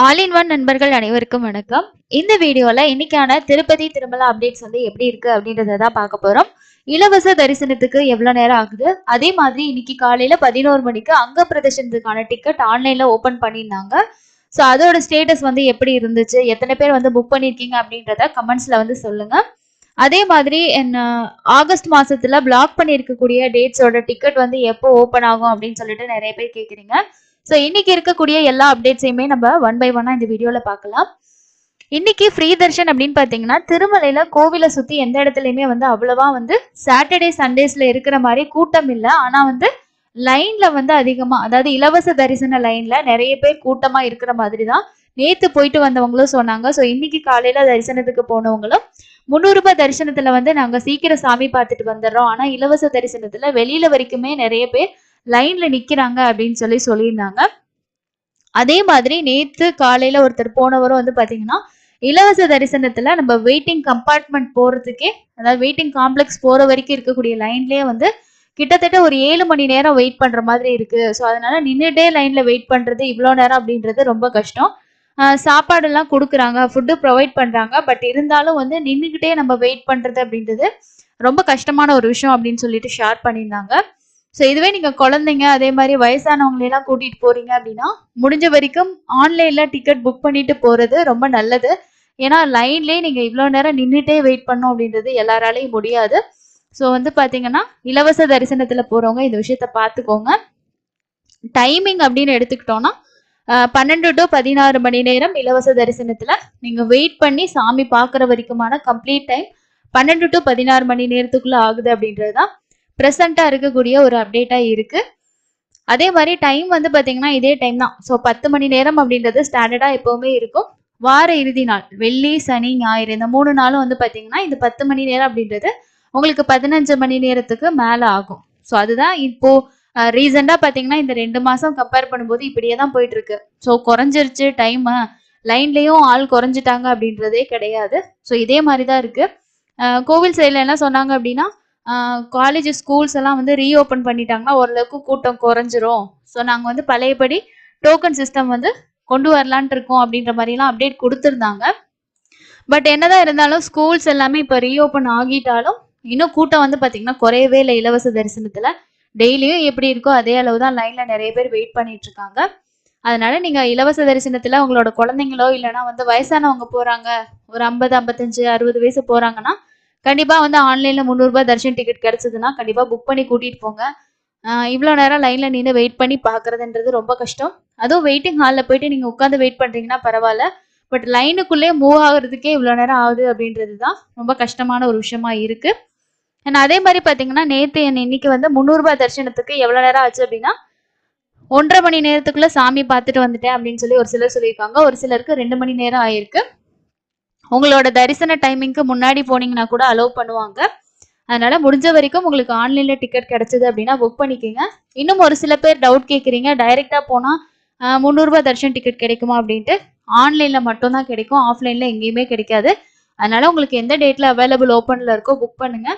All in one நண்பர்கள் அனைவருக்கும் வணக்கம். இந்த வீடியோல இன்னைக்கான திருப்பதி திருமலா அப்டேட்ஸ் எப்படி இருக்கு அப்படின்றத தான் பார்க்க போறோம். இலவச தரிசனத்துக்கு எவ்வளவு நேரம் ஆகுது, அதே மாதிரி இன்னைக்கு காலையில 11 மணிக்கு அங்க பிரதர்ஷனத்துக்கான டிக்கெட் ஆன்லைன்ல ஓபன் பண்ணியிருந்தாங்க. ஸோ அதோட ஸ்டேட்டஸ் எப்படி இருந்துச்சு, எத்தனை பேர் புக் பண்ணியிருக்கீங்க அப்படின்றத கமெண்ட்ஸ்ல சொல்லுங்க. அதே மாதிரி என்ன ஆகஸ்ட் மாசத்துல பிளாக் பண்ணியிருக்கக்கூடிய டேட்ஸோட டிக்கெட் எப்போ ஓபன் ஆகும் அப்படின்னு சொல்லிட்டு நிறைய பேர் கேக்குறீங்க. ஸோ இன்னைக்கு இருக்கக்கூடிய எல்லா அப்டேட்ஸையுமே நம்ம ஒன் பை ஒன்னா இந்த வீடியோல பார்க்கலாம். இன்னைக்கு ஃப்ரீ தர்ஷன் அப்படின்னு பாத்தீங்கன்னா திருமலையில கோவிலை சுத்தி எந்த இடத்துலயுமே அவ்வளவா சாட்டர்டே சண்டேஸ்ல இருக்கிற மாதிரி கூட்டம் இல்லை. ஆனா லைன்ல அதிகமா, அதாவது இலவச தரிசன லைன்ல நிறைய பேர் கூட்டமா இருக்கிற மாதிரி தான் நேத்து போயிட்டு வந்தவங்களும் சொன்னாங்க. ஸோ இன்னைக்கு காலையில தரிசனத்துக்கு போனவங்களும் 300 ரூபாய் தரிசனத்துல நாங்க சீக்கிரம் சாமி பார்த்துட்டு வந்துடுறோம், ஆனா இலவச தரிசனத்துல வெளியில வரைக்குமே நிறைய பேர் லைன்ல நிக்கிறாங்க அப்படின்னு சொல்லியிருந்தாங்க. அதே மாதிரி நேத்து காலையில ஒருத்தர் போனவரும் பாத்தீங்கன்னா இலவச தரிசனத்துல நம்ம வெயிட்டிங் கம்பார்ட்மெண்ட் போறதுக்கே, அதாவது வெயிட்டிங் காம்ப்ளெக்ஸ் போற வரைக்கும் இருக்கக்கூடிய லைன்லயே கிட்டத்தட்ட ஒரு 7 மணி நேரம் வெயிட் பண்ற மாதிரி இருக்கு. ஸோ அதனால நின்றுட்டே லைன்ல வெயிட் பண்றது இவ்வளோ நேரம் அப்படின்றது ரொம்ப கஷ்டம். சாப்பாடு எல்லாம் கொடுக்குறாங்க, ஃபுட்டு ப்ரொவைட் பண்றாங்க. பட் இருந்தாலும் நின்றுகிட்டே நம்ம வெயிட் பண்றது அப்படின்றது ரொம்ப கஷ்டமான ஒரு விஷயம் அப்படின்னு சொல்லிட்டு ஷேர் பண்ணியிருந்தாங்க. ஸோ இதுவே நீங்க குழந்தைங்க அதே மாதிரி வயசானவங்களெல்லாம் கூட்டிட்டு போறீங்க அப்படின்னா முடிஞ்ச வரைக்கும் ஆன்லைன்ல டிக்கெட் புக் பண்ணிட்டு போறது ரொம்ப நல்லது. ஏன்னா லைன்லேயே நீங்க இவ்வளோ நேரம் நின்றுட்டே வெயிட் பண்ணோம் அப்படின்றது எல்லாராலையும் முடியாது. ஸோ பாத்தீங்கன்னா இலவச தரிசனத்துல போறவங்க இந்த விஷயத்த பார்த்துக்கோங்க. டைமிங் அப்படின்னு எடுத்துக்கிட்டோம்னா 12 to 16 மணி நேரம் இலவச தரிசனத்துல நீங்க வெயிட் பண்ணி சாமி பாக்குற வரைக்குமான கம்ப்ளீட் டைம் 12 to 16 மணி நேரத்துக்குள்ள ஆகுது அப்படின்றதுதான் பிரசண்டா இருக்கக்கூடிய ஒரு அப்டேட்டா இருக்கு. அதே மாதிரி டைம் பாத்தீங்கன்னா இதே டைம் தான். ஸோ 10 மணி நேரம் அப்படின்றது ஸ்டாண்டர்டா எப்பவுமே இருக்கும். வார இறுதி நாள் வெள்ளி சனி ஞாயிறு இந்த 3 நாளும் பாத்தீங்கன்னா இந்த 10 மணி நேரம் அப்படின்றது உங்களுக்கு 15 மணி நேரத்துக்கு மேல ஆகும். ஸோ அதுதான் இப்போ ரீசெண்டா பாத்தீங்கன்னா இந்த 2 மாசம் கம்பேர் பண்ணும்போது இப்படியே தான் போயிட்டு இருக்கு. ஸோ குறைஞ்சிருச்சு டைம், லைன்லயும் ஆள் குறைஞ்சிட்டாங்க அப்படின்றதே கிடையாது. ஸோ இதே மாதிரிதான் இருக்கு. கோவில் சைட்ல என்ன சொன்னாங்க அப்படின்னா காலேஜ் ஸ்கூல்ஸ் எல்லாம் ரீஓபன் பண்ணிட்டாங்கன்னா ஓரளவுக்கு கூட்டம் குறைஞ்சிரும். ஸோ நாங்க பழையபடி டோக்கன் சிஸ்டம் கொண்டு வரலான்ட்டு இருக்கோம் அப்படின்ற மாதிரிலாம் அப்டேட் கொடுத்துருந்தாங்க. பட் என்னதான் இருந்தாலும் ஸ்கூல்ஸ் எல்லாமே இப்போ ரீஓபன் ஆகிட்டாலும் இன்னும் கூட்டம் பாத்தீங்கன்னா குறையவே இல்லை. இலவச தரிசனத்துல டெய்லியும் எப்படி இருக்கோ அதே அளவு தான் லைன்ல நிறைய பேர் வெயிட் பண்ணிட்டு இருக்காங்க. அதனால நீங்க இலவச தரிசனத்துல உங்களோட குழந்தைங்களோ இல்லைன்னா வயசானவங்க போறாங்க, ஒரு 50 55 60 வயசு போறாங்கன்னா கண்டிப்பா ஆன்லைன்ல 300 ரூபாய் தர்ஷன் டிக்கெட் கிடைச்சதுன்னா கண்டிப்பா புக் பண்ணி கூட்டிட்டு போங்க. இவ்வளவு நேரம் லைன்ல நின்று வெயிட் பண்ணி பாக்குறதுன்றது ரொம்ப கஷ்டம். அதுவும் வெயிட்டிங் ஹால்ல போயிட்டு நீங்க உட்காந்து வெயிட் பண்றீங்கன்னா பரவாயில்ல. பட் லைனுக்குள்ளே மூவ் ஆகுறதுக்கே இவ்வளவு நேரம் ஆகுது அப்படின்றதுதான் ரொம்ப கஷ்டமான ஒரு விஷயமா இருக்கு. அதே மாதிரி பாத்தீங்கன்னா நேத்து இன்னைக்கு 300 ரூபாய் தரிசனத்துக்கு எவ்வளவு நேரம் ஆச்சு அப்படின்னா 1.5 மணி நேரத்துக்குள்ள சாமி பார்த்துட்டு வந்துட்டேன் அப்படின்னு சொல்லி ஒரு சிலர் சொல்லியிருக்காங்க. ஒரு சிலருக்கு 2 மணி நேரம் ஆயிருக்கு. உங்களோட தரிசன டைமிங்க்கு முன்னாடி போனீங்கன்னா கூட அலோவ் பண்ணுவாங்க. அதனால முடிஞ்ச வரைக்கும் உங்களுக்கு ஆன்லைன்ல டிக்கெட் கிடைச்சது அப்படின்னா புக் பண்ணிக்கோங்க. இன்னும் ஒரு சில பேர் டவுட் கேட்குறீங்க, டைரக்டா போனா 300 ரூபாய் தர்ஷன் டிக்கெட் கிடைக்குமா அப்படின்ட்டு. ஆன்லைன்ல மட்டும் தான் கிடைக்கும், ஆஃப்லைன்ல எங்கேயுமே கிடைக்காது. அதனால உங்களுக்கு எந்த டேட்ல அவைலபிள் ஓப்பன்ல இருக்கோ புக் பண்ணுங்க.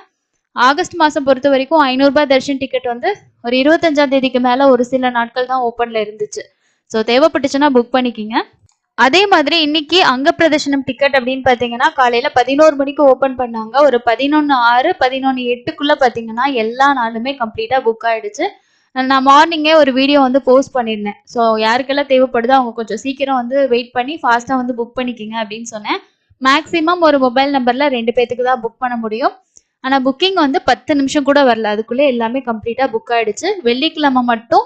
ஆகஸ்ட் மாசம் பொறுத்த வரைக்கும் 500 ரூபாய் தர்ஷன் டிக்கெட் ஒரு 25ஆம் தேதிக்கு மேல ஒரு சில நாட்கள் தான் ஓப்பன்ல இருந்துச்சு. ஸோ தேவைப்பட்டுச்சுன்னா புக் பண்ணிக்கிங்க. அதே மாதிரி இன்னைக்கு அங்க பிரதர்ஷனம் டிக்கெட் அப்படின்னு பாத்தீங்கன்னா காலையில 11 மணிக்கு ஓபன் பண்ணாங்க. ஒரு 11:06 11:08க்குள்ள பாத்தீங்கன்னா எல்லா நாளுமே கம்ப்ளீட்டா புக் ஆயிடுச்சு. நான் மார்னிங்கே ஒரு வீடியோ போஸ்ட் பண்ணியிருந்தேன். ஸோ யாருக்கெல்லாம் தேவைப்படுதோ அவங்க கொஞ்சம் சீக்கிரம் வெயிட் பண்ணி ஃபாஸ்டா புக் பண்ணிக்கிங்க அப்படின்னு சொன்னேன். மேக்சிமம் ஒரு மொபைல் நம்பர்ல 2 பேத்துக்கு தான் புக் பண்ண முடியும். ஆனா புக்கிங் 10 நிமிஷம் கூட வரல, அதுக்குள்ளே எல்லாமே கம்ப்ளீட்டா புக் ஆயிடுச்சு. வெள்ளிக்கிழமை மட்டும்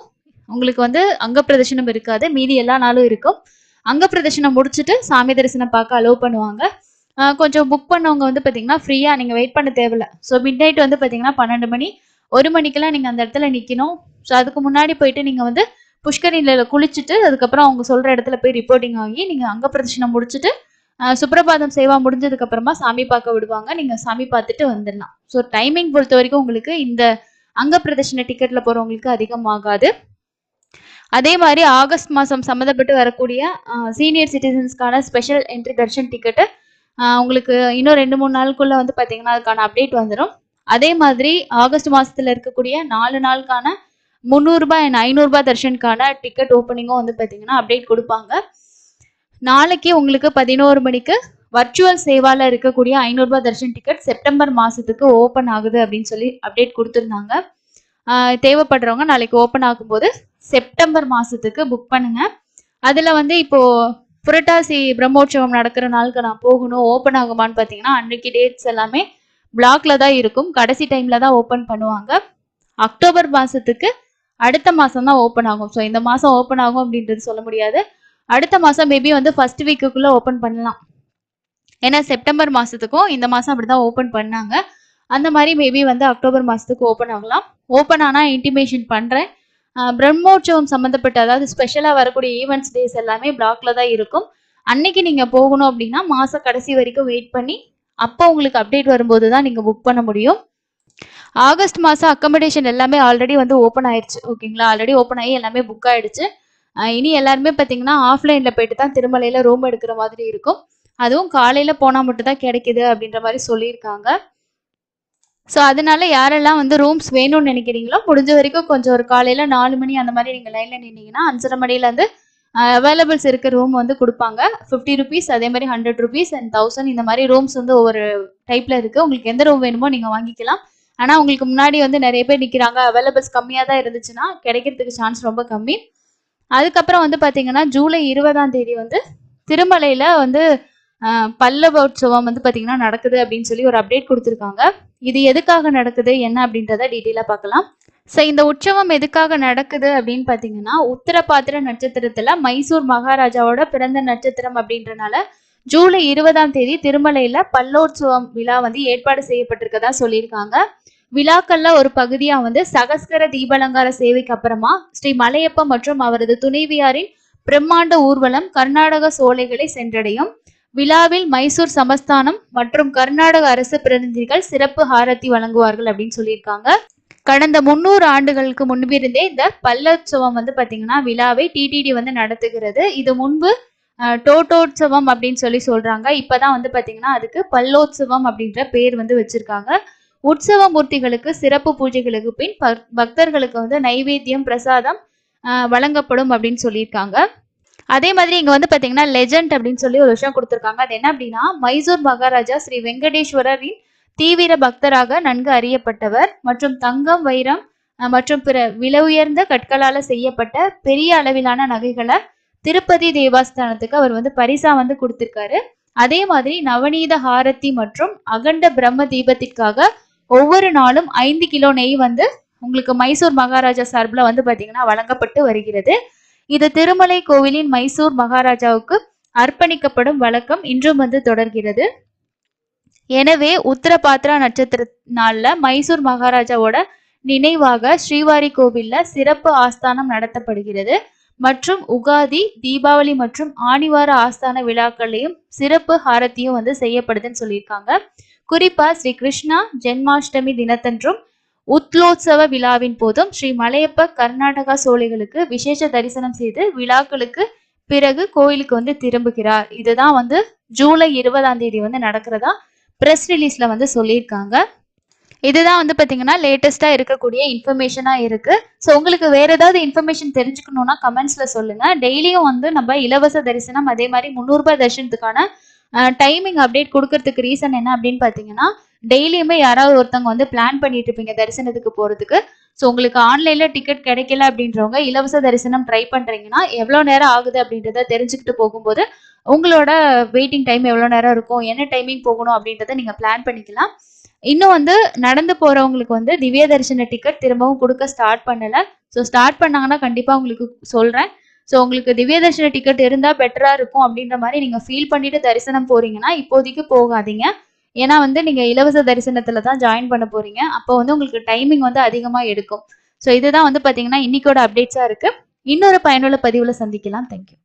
உங்களுக்கு அங்க பிரதர்ஷனம் இருக்காது, மீதி எல்லா நாளும் இருக்கும். அங்க பிரதர்ஷனம் முடிச்சுட்டு சாமி தரிசனம் பார்க்க அலோவ் பண்ணுவாங்க. கொஞ்சம் புக் பண்ணவங்க பாத்தீங்கன்னா ஃப்ரீயா நீங்க வெயிட் பண்ண தேவையில்ல. ஸோ மிட் நைட் பாத்தீங்கன்னா 12 மணி 1 மணிக்கெல்லாம் நீங்க அந்த இடத்துல நிக்கணும். ஸோ அதுக்கு முன்னாடி போயிட்டு நீங்க புஷ்கரிணில குளிச்சுட்டு அதுக்கப்புறம் அவங்க சொல்ற இடத்துல போய் ரிப்போர்ட்டிங் ஆகி நீங்க அங்க பிரதர்ஷனம் முடிச்சுட்டு சுப்ரபாதம் சேவா முடிஞ்சதுக்கு அப்புறமா சாமி பார்க்க விடுவாங்க. நீங்க சாமி பார்த்துட்டு வந்துடலாம். ஸோ டைமிங் பொறுத்த வரைக்கும் உங்களுக்கு இந்த அங்க பிரதர்ஷன டிக்கெட்ல போறவங்களுக்கு அதிகமாகாது. அதே மாதிரி ஆகஸ்ட் மாசம் சம்மந்தப்பட்டு வரக்கூடிய சீனியர் சிட்டிசன்ஸ்க்கான ஸ்பெஷல் என்ட்ரி தர்ஷன் டிக்கெட்டு உங்களுக்கு இன்னும் 2-3 நாளுக்குள்ள பாத்தீங்கன்னா அதுக்கான அப்டேட் வந்துடும். அதே மாதிரி ஆகஸ்ட் மாசத்துல இருக்கக்கூடிய 4 நாளுக்கான 300 ரூபாய் 500 ரூபாய் தர்ஷனுக்கான டிக்கெட் ஓப்பனிங்கும் பாத்தீங்கன்னா அப்டேட் கொடுப்பாங்க. நாளைக்கு உங்களுக்கு 11 மணிக்கு வர்ச்சுவல் சேவால இருக்கக்கூடிய 500 ரூபாய் தர்ஷன் டிக்கெட் செப்டம்பர் மாசத்துக்கு ஓபன் ஆகுது அப்படின்னு சொல்லி அப்டேட் கொடுத்துருந்தாங்க. தேவைப்படுறவங்க நாளைக்கு ஓபன் ஆகும்போது செப்டம்பர் மாசத்துக்கு புக் பண்ணுங்க. அதுல வந்து இப்போ புரட்டாசி பிரம்மோற்சவம் நடக்கிற நாளுக்கு நான் போகணும், ஓபன் ஆகுமான்னு பாத்தீங்கன்னா அன்னைக்கு டேட்ஸ் எல்லாமே பிளாக்ல தான் இருக்கும். கடைசி டைம்ல தான் ஓபன் பண்ணுவாங்க. அக்டோபர் மாசத்துக்கு அடுத்த மாசம் தான் ஓபன் ஆகும். ஸோ இந்த மாசம் ஓபன் ஆகும் அப்படின்றது சொல்ல முடியாது. அடுத்த மாசம் மேபி வந்து ஃபர்ஸ்ட் வீக்குக்குள்ள ஓபன் பண்ணலாம். ஏன்னா செப்டம்பர் மாசத்துக்கும் இந்த மாசம் அப்படிதான் ஓபன் பண்ணாங்க. அந்த மாதிரி மேபி வந்து அக்டோபர் மாசத்துக்கு ஓபன் ஆகலாம். ஓபன் ஆனா இன்டிமேஷன் பண்றேன். பிரம்மோற்சவம் சம்பந்தப்பட்ட அதாவது ஸ்பெஷலா வரக்கூடிய ஈவெண்ட்ஸ் டேஸ் எல்லாமே பிளாக்ல தான் இருக்கும். அன்னைக்கு நீங்க போகணும் அப்படின்னா மாச கடைசி வரைக்கும் வெயிட் பண்ணி அப்போ உங்களுக்கு அப்டேட் வரும்போது தான் நீங்க புக் பண்ண முடியும். ஆகஸ்ட் மாசம் அக்கமடேஷன் எல்லாமே ஆல்ரெடி வந்து ஓப்பன் ஆயிடுச்சு. ஓகேங்களா, ஆல்ரெடி ஓப்பன் ஆகி எல்லாமே புக் ஆயிடுச்சு. இனி எல்லாருமே பார்த்தீங்கன்னா ஆஃப்லைன்ல போயிட்டு தான் திருமலையில ரூம் எடுக்கிற மாதிரி இருக்கும். அதுவும் காலையில போனா மட்டும் தான் கிடைக்குது அப்படின்ற மாதிரி சொல்லியிருக்காங்க. ஸோ அதனால யாரெல்லாம் வந்து ரூம்ஸ் வேணும்னு நினைக்கிறீங்களோ முடிஞ்ச வரைக்கும் கொஞ்சம் ஒரு காலையில 4 மணி அந்த மாதிரி நீங்க லைன்ல நின்னீங்கன்னா 5:30 மணிலேருந்து அவைலபிள்ஸ் இருக்க ரூம் வந்து கொடுப்பாங்க. 50 ருபீஸ், அதே மாதிரி 100 ருபீஸ் அண்ட் 1000 இந்த மாதிரி ரூம்ஸ் வந்து ஒவ்வொரு டைப்ல இருக்கு. உங்களுக்கு எந்த ரூம் வேணுமோ நீங்க வாங்கிக்கலாம். ஆனா உங்களுக்கு முன்னாடி வந்து நிறைய பேர் நிக்கிறாங்க, அவைலபிள்ஸ் கம்மியா தான் இருந்துச்சுன்னா கிடைக்கிறதுக்கு சான்ஸ் ரொம்ப கம்மி. அதுக்கப்புறம் வந்து பாத்தீங்கன்னா ஜூலை 20ஆம் தேதி வந்து திருமலையில வந்து பல்லவோற்சவம் வந்து பாத்தீங்கன்னா நடக்குது அப்படின்னு சொல்லி ஒரு அப்டேட் கொடுத்துருக்காங்க. இது எதுக்காக நடக்குது என்ன அப்படின்றத டீட்டெயிலா பார்க்கலாம். ஸோ இந்த உற்சவம் எதுக்காக நடக்குது அப்படின்னு பாத்தீங்கன்னா உத்தரபாத்திர நட்சத்திரத்துல மைசூர் மகாராஜாவோட பிறந்த நட்சத்திரம் அப்படின்றனால ஜூலை 20ஆம் தேதி திருமலையில பல்லோற்சவம் விழா வந்து ஏற்பாடு செய்யப்பட்டிருக்கதா சொல்லியிருக்காங்க. விழாக்கள்ல ஒரு பகுதியா வந்து சகஸ்கர தீபாலங்கார சேவைக்கு அப்புறமா ஸ்ரீ மலையப்ப மற்றும் அவரது துணைவியாரின் பிரம்மாண்ட ஊர்வலம் கர்நாடக சோலைகளை சென்றடையும். விழாவில் மைசூர் சமஸ்தானம் மற்றும் கர்நாடக அரசு பிரதிநிதிகள் சிறப்பு ஹாரத்தி வழங்குவார்கள் அப்படின்னு சொல்லியிருக்காங்க. கடந்த 300 ஆண்டுகளுக்கு முன்பிருந்தே இந்த பல்லோற்சவம் வந்து பாத்தீங்கன்னா விழாவை டிடிடி வந்து நடத்துகிறது. இது முன்பு டோட்டோற்சவம் அப்படின்னு சொல்லி சொல்றாங்க. இப்பதான் வந்து பாத்தீங்கன்னா அதுக்கு பல்லோற்சவம் அப்படின்ற பேர் வந்து வச்சிருக்காங்க. உற்சவ மூர்த்திகளுக்கு சிறப்பு பூஜைகளுக்கு பின் பக்தர்களுக்கு வந்து நைவேத்தியம் பிரசாதம் வழங்கப்படும் அப்படின்னு சொல்லியிருக்காங்க. அதே மாதிரி இங்க வந்து பாத்தீங்கன்னா லெஜண்ட் அப்படின்னு சொல்லி ஒரு விஷயம் கொடுத்திருக்காங்க. அது என்ன அப்படின்னா மைசூர் மகாராஜா ஸ்ரீ வெங்கடேஸ்வரரின் தீவிர பக்தராக நன்கு அறியப்பட்டவர் மற்றும் தங்கம், வைரம் மற்றும் பிற விலை உயர்ந்த கற்களால செய்யப்பட்ட பெரிய அளவிலான நகைகளை திருப்பதி தேவஸ்தானத்துக்கு அவர் வந்து பரிசா வந்து கொடுத்திருக்காரு. அதே மாதிரி நவநீத ஹாரத்தி மற்றும் அகண்ட பிரம்ம தீபத்திற்காக ஒவ்வொரு நாளும் 5 கிலோ நெய் வந்து உங்களுக்கு மைசூர் மகாராஜா சார்பில் வந்து பாத்தீங்கன்னா வழங்கப்பட்டு வருகிறது. இது திருமலை கோவிலின் மைசூர் மகாராஜாவுக்கு அர்ப்பணிக்கப்படும் வழக்கம் இன்றும் வந்து தொடர்கிறது. எனவே உத்தரபாத்ரா நட்சத்திர நாள்ல மைசூர் மகாராஜாவோட நினைவாக ஸ்ரீவாரி கோவில்ல சிறப்பு ஆஸ்தானம் நடத்தப்படுகிறது மற்றும் உகாதி, தீபாவளி மற்றும் ஆணிவார ஆஸ்தான விழாக்களையும் சிறப்பு ஹாரத்தியும் வந்து செய்யப்படுதுன்னு சொல்லியிருக்காங்க. குறிப்பா ஸ்ரீ கிருஷ்ணா ஜென்மாஷ்டமி தினத்தன்றும் உத்லோத்சவ விழாவின் போதும் ஸ்ரீ மலையப்ப கர்நாடகா சோலைகளுக்கு விசேஷ தரிசனம் செய்து விழாக்களுக்கு பிறகு கோயிலுக்கு வந்து திரும்புகிறார். இதுதான் வந்து ஜூலை 20ஆம் தேதி வந்து நடக்கிறதா பிரஸ் ரிலீஸ்ல வந்து சொல்லியிருக்காங்க. இதுதான் வந்து பாத்தீங்கன்னா லேட்டஸ்டா இருக்கக்கூடிய இன்ஃபர்மேஷனா இருக்கு. ஸோ உங்களுக்கு வேற ஏதாவது இன்ஃபர்மேஷன் தெரிஞ்சுக்கணும்னா கமெண்ட்ஸ்ல சொல்லுங்க. டெய்லியும் வந்து நம்ம இலவச தரிசனம் அதே மாதிரி 300 ரூபாய் தரிசனத்துக்கான டைமிங் அப்டேட் கொடுக்கறதுக்கு ரீசன் என்ன அப்படின்னு பாத்தீங்கன்னா டெய்லியுமே யாராவது ஒருத்தவங்க வந்து பிளான் பண்ணிட்டு இருப்பீங்க தரிசனத்துக்கு போறதுக்கு. ஸோ உங்களுக்கு ஆன்லைன்ல டிக்கெட் கிடைக்கல அப்படின்றவங்க இலவச தரிசனம் ட்ரை பண்றீங்கன்னா எவ்வளவு நேரம் ஆகுது அப்படின்றத தெரிஞ்சுக்கிட்டு போகும்போது உங்களோட வெயிட்டிங் டைம் எவ்வளவு நேரம் இருக்கும், என்ன டைமிங் போகணும் அப்படின்றத நீங்க பிளான் பண்ணிக்கலாம். இன்னும் வந்து நடந்து போறவங்களுக்கு வந்து திவ்ய தரிசன டிக்கெட் திரும்பவும் கொடுக்க ஸ்டார்ட் பண்ணல. ஸோ ஸ்டார்ட் பண்ணாங்கன்னா கண்டிப்பா உங்களுக்கு சொல்றேன். ஸோ உங்களுக்கு திவ்ய தரிசன டிக்கெட் இருந்தா பெட்டரா இருக்கும் அப்படின்ற மாதிரி நீங்க ஃபீல் பண்ணிட்டு தரிசனம் போறீங்கன்னா இப்போதைக்கு போகாதீங்க. ஏன்னா வந்து நீங்க இலவச தரிசனத்துல தான் ஜாயின் பண்ண போறீங்க. அப்போ வந்து உங்களுக்கு டைமிங் வந்து அதிகமா எடுக்கும். ஸோ இதுதான் வந்து பாத்தீங்கன்னா இன்னைக்கோட அப்டேட்ஸா இருக்கு. இன்னொரு பயனுள்ள பதிவுல சந்திக்கலாம். தேங்க்யூ.